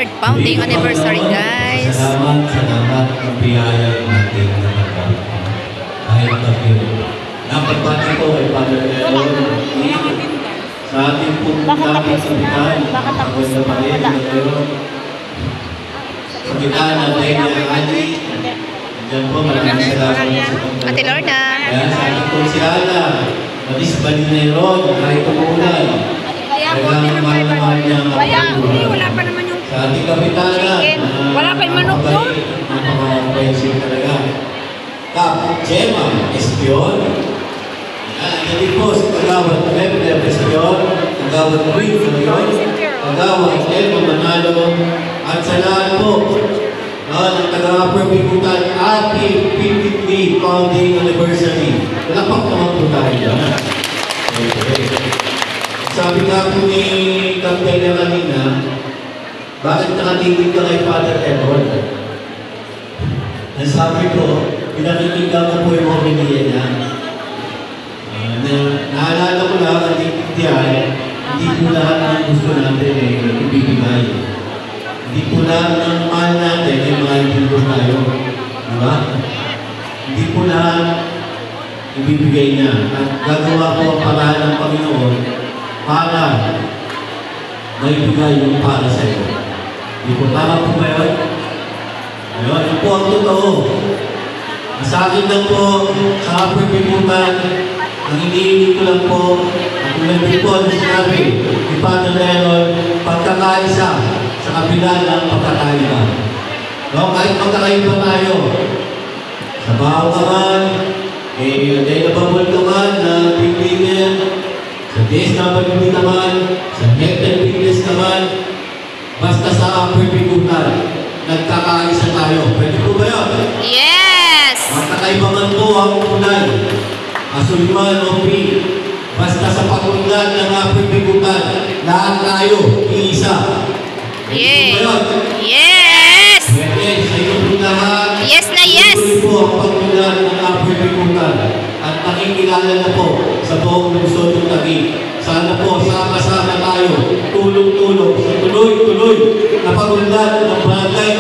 3rd founding anniversary, guys. Salamat ng biyaya natin na nagkaroon. Kahit tayo. Napagbati ko ay Father Elon. Sa ating pong dapat kapitan, maganda pa rin na kayo. Kapitan natin na Adi. Diyan po, maraming salamat sa pagkakas. Ate Lorna. Kaya sa ating pong si Ala, Matis Balineron, kahit umulan. Kailangan mahal niya ang Wala pa naman yung sa ating kapitana. Wala pa yung manok doon. Napaka-offensive talaga. Kap, Gemma, Espion. Yan din po sa Kagawad Pepe Espion, Kagawad Queen Espion, Kagawad Elmo Manalo, at sa lahat po ng taga-Perpikutan Happy 53 Founding Anniversary. Walapak naman po tayo dyan. Sabi nga po ni Kapitana kanina, bakit nakatingin ka kay Father Edward? Nasabi ko, pinakikita ko po yung homilya niya. Naalala ko lang ang diyan, hindi po lahat ng gusto natin ay ibibigay. Hindi po lahat ng mahal natin ay mahal din po tayo. Diba? Hindi po lahat ibibigay niya. At gagawa po ang paraan ng Panginoon para maibigay yung para sa iyo. Hindi po tama po ba yun? Ayun, yun po ang totoo. Sa akin lang po, sa Perpikutan, ang iniinit ko lang po, at ulit po ang sinabi ni Father Elon, pagkakaisa sa kabila ng pagkakaiba. No, kahit magkakaiba tayo, sa baho ka man, available ka man na pipiliin, sa DSWD naman, sa health and fitness naman, basta sa Perpikutan, nagkakaisa tayo. Pwede po ba yun? Yes! Magkakaiba man po ang kulay. Asulman o pink. Basta sa patundan ng Perpikutan, lahat tayo, iisa. Yes! Yes! Yes, sa iyo po lahat. Yes na yes! Ito po ang patundan ng Perpikutan. At nakikilala na po sa buong lungsod ng Taguig. Sana po, sama-sama tayo, tulong-tulong, sa tuloy-tuloy na pagundan ng barangay